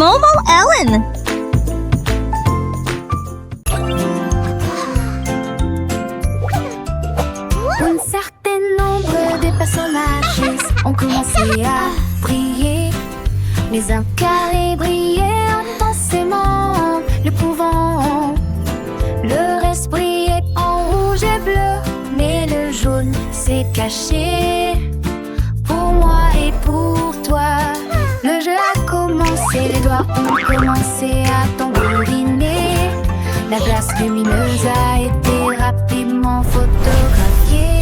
Momo Ellen. Un certain nombre de personnages ont commencé à briller. Les uns carrés brillaient intensément, le pouvant. Le reste brillait en rouge et bleu, mais le jaune s'est caché. Pour moi et pour toi, le jeu a commencé, les doigts ont commencé à tambouriner. La glace lumineuse a été rapidement photographiée.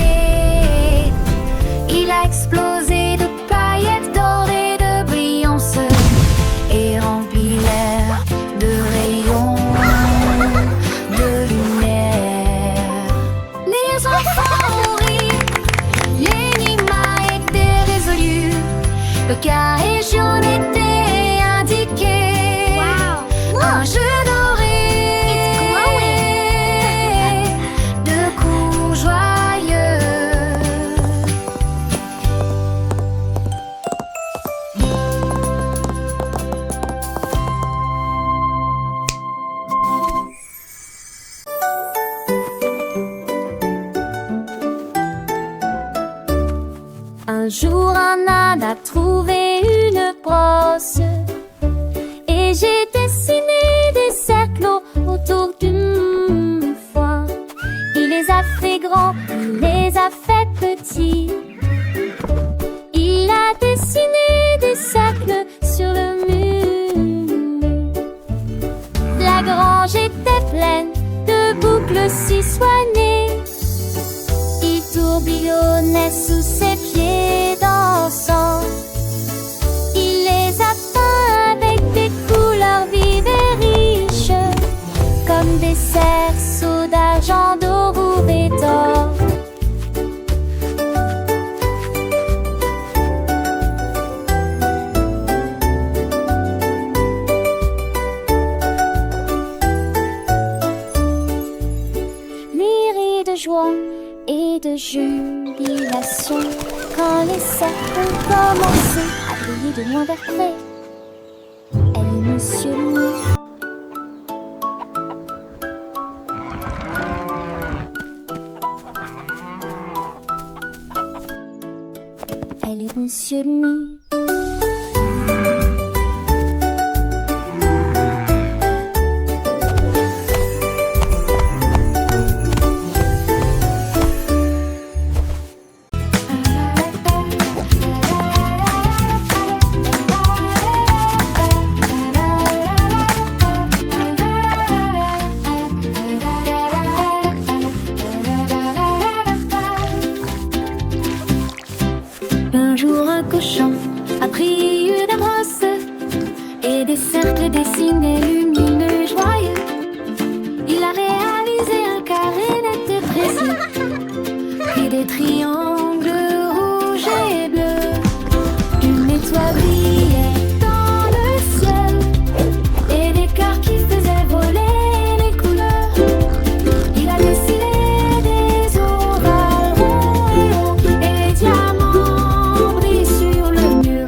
Il a explosé de paillettes dorées, de brillance et rempli l'air de rayons de lumière. Les enfants ont ri, l'énigme a été résolue. Le carré jaune était indiqué. Wow. Un jeu doré de coups joyeux. Un jour un âne a trouvé une brosse et j'ai dessiné des cercles autour d'une fois. Il les a fait grands, il les a fait petits. Il a dessiné des cercles sur le mur. La grange était pleine de boucles si soignées. Il tourbillonnait sous ses pieds dansants. Il les a peints avec des couleurs vives et riches, comme des cerceaux d'argent, dorure et d'or. Lui rit de joie et de jubilation quand les cercles ont commencé à briller de loin vers près. Elle est Monsieur Mu. Elle est Monsieur Mu. Un jour un cochon a pris une brosse et des cercles dessinés lumineux joyeux. Il a réalisé un carré net et précis, puis des triangles rouges et bleus. Une étoile brillait dans le ciel et des cœurs qui faisaient voler les couleurs. Il a dessiné des ovales ronds et hauts et des diamants brillent sur le mur.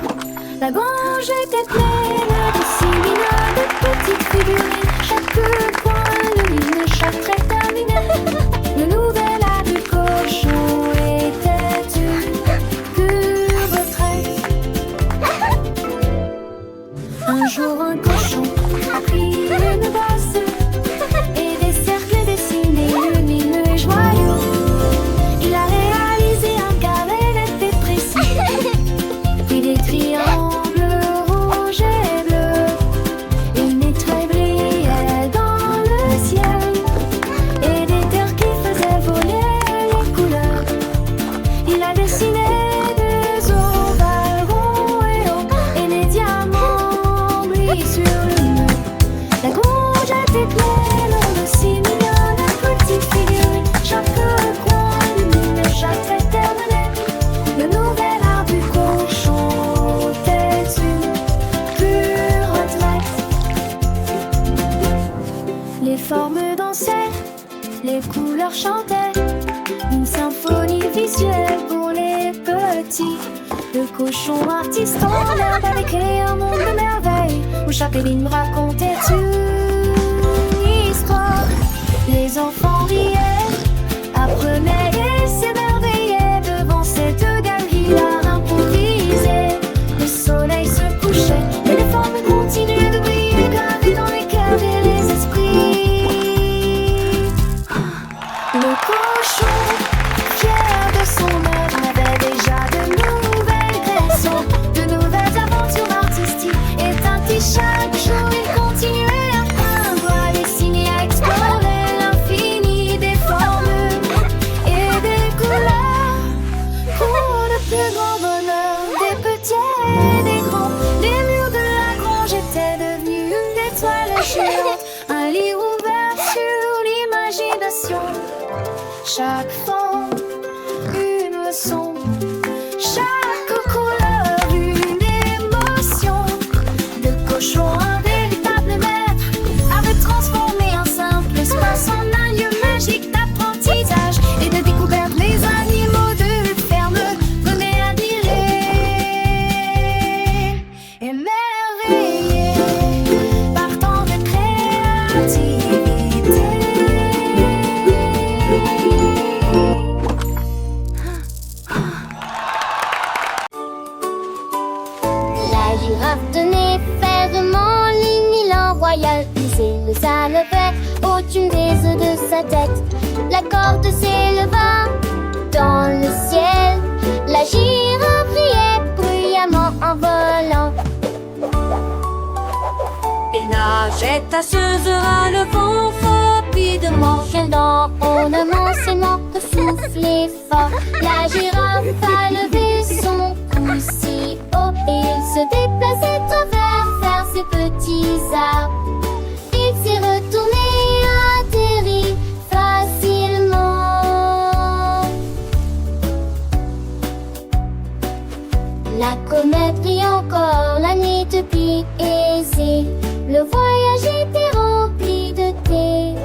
La grange était pleine de si mignonnes de petites figurines. Chaque coin lumineux, chaque trait terminé. Le nouvel art du cochon était une pure retraite. Un jour un cochon a pris une brosse et des cercles dessinés lumineux et joyeux. Il a réalisé un carré net et précis, puis des triangles rouges et bleus. Une étoile brillait dans le ciel et des terres qui faisaient voler les couleurs. Il a dessiné des ovales ronds et hauts et les diamants brillent sur le mur. La grange était pleine de si mignonnes petites figurines. Chaque coin lumineux, chaque trait terminé. Le nouvel art du cochon était une pure retraite. Les formes dansaient, les couleurs chantaient, une symphonie visuelle pour les petits. Le cochon artiste en herbe avait créé un monde de merveilles où où chaque ligne racontait une histoire. Les enfants riaient, apprenaient et s'émerveillaient devant cette galerie d'art improvisée. Le soleil se couchait et les formes continuaient de briller, gravées dans les cœurs et les esprits. Le cochon, fier de son œuvre, avait déjà de nouvelles créations, de nouvelles aventures artistiques. Éteint chaque jour, il continuait à peindre, à dessiner, à explorer l'infini des formes et des couleurs. Pour le plus grand bonheur des petits et des grands, les murs de la grange étaient devenus une étoile géante, un livre ouvert sur l'imagination. Chaque forme, une leçon, chaque couleur, une émotion. Le cochon, un véritable maître, avait transformé un simple espace en un lieu magique d'apprentissage et de découverte. Les animaux de ferme venaient admirer, émerveillés par tant de créativité. La girafe tenait fermement l'élan royal. Lisait le salvet au-dessus des œufs de sa tête. La corde s'éleva dans le ciel. La girafe riait bruyamment en volant. Et nageait tasseuse à le vent rapidement. Chien dans ornement s'aimant de souffler fort. La girafe a levé son cou si haut et il se déplaçait travers ses petits arbres. Il s'est retourné, atterri facilement. La comète brille encore, la nuit depuis aisée. Le voyage était rempli de thé.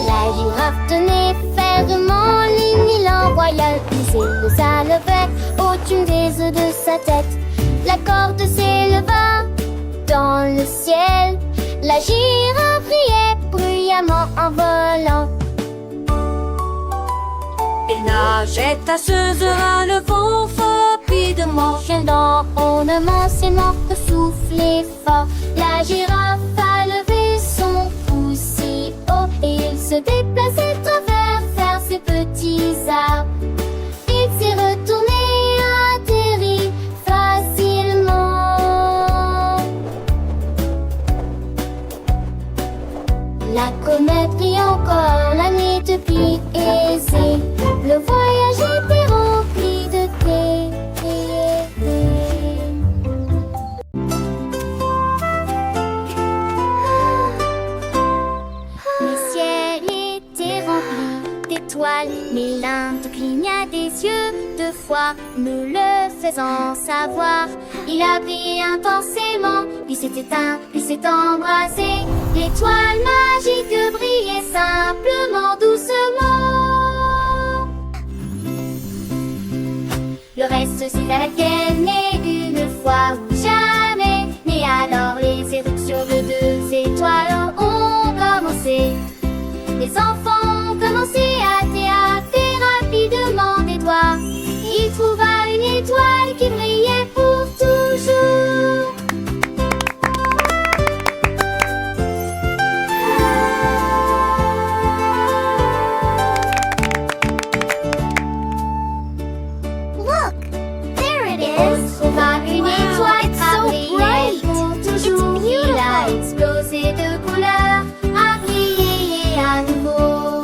La girafe tenait fermement l'élan royal. Lisait le salvet au-dessus des œufs de sa tête. La corde s'éleva dans le ciel. La girafe riait bruyamment en volant. Et nageait tasseuse à le vent rapidement. Chien dans ornement s'aimant de souffler fort. La girafe a levé son cou si haut et il se déplaçait travers ses petits arbres. Il s'est retourné, atterri facilement. La comète brille encore, la nuit depuis aisée. Le voyage était rempli de thé. Le ciel était rempli d'étoiles, mais l'un te cligna des yeux deux fois, me le faisant savoir. Il a brillé intensément, puis s'est éteint, puis s'est embrasé. L'étoile magique brillait simplement, doucement. Le reste c'est avec né une fois ou jamais. Mais alors les éruptions de deux étoiles ont commencé. Les enfants ont commencé à théâter rapidement des doigts. Il trouva une étoile qui brillait pour toujours. Look, there it is. On trouva une étoile qui brillait pour toujours. Il a explosé de couleurs, a brillé à nouveau.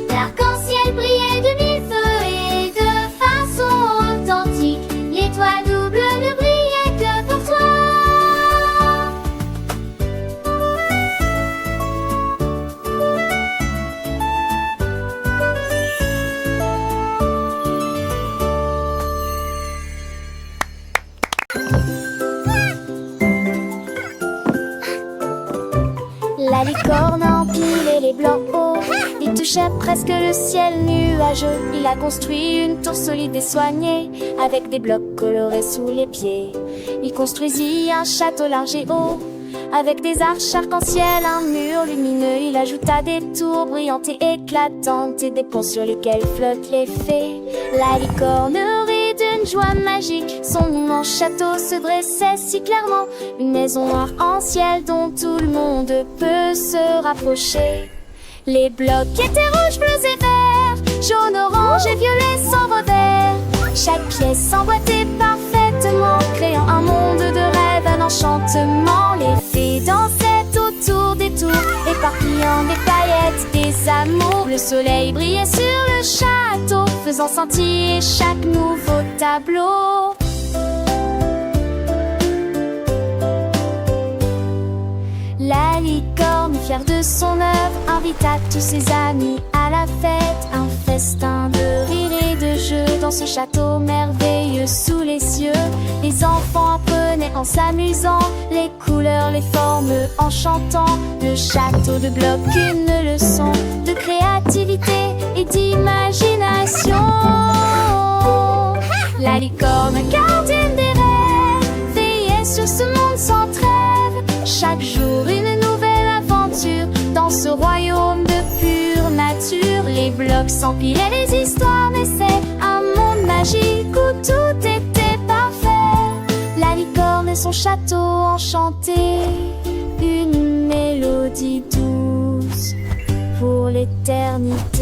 L'arc-en-ciel brillait de mille feux et de façon authentique. L'étoile double ne brillait que pour toi. La licorne empilait les blancs hauts, et touchait presque le ciel nuageux. Il a construit une tour solide et soignée, avec des blocs colorés sous les pieds. Il construisit un château large et haut, avec des arches arc-en-ciel, un mur lumineux. Il ajouta des tours brillantes et éclatantes et des ponts sur lesquels flottent les fées. La licorne rit d'une joie magique, son immense château se dressait si clairement. Une maison arc-en-ciel dont tout le monde peut se rapprocher. Les blocs étaient rouges, bleus et verts, jaune, orange et violet sans revers. Chaque pièce emboîtée parfaitement, créant un monde de rêve, un enchantement. Les fées dansaient autour des tours, éparpillant des paillettes, des amours. Le soleil brillait sur le château, faisant scintiller chaque nouveau tableau. La licorne, fière de son œuvre, invita tous ses amis à la fête. Un festin de rire et de jeux dans ce château merveilleux sous les cieux. Les enfants apprenaient en s'amusant les couleurs, les formes, en chantant. Le château de blocs, une leçon de créativité et d'imagination. La licorne, gardienne des rêves, veillait sur ce monde sans trêve. Chaque jour une nouvelle aventure dans ce royaume de pure nature. Les blocs s'empilaient, les histoires naissaient, un monde magique où tout était parfait. La licorne et son château enchanté, une mélodie douce pour l'éternité.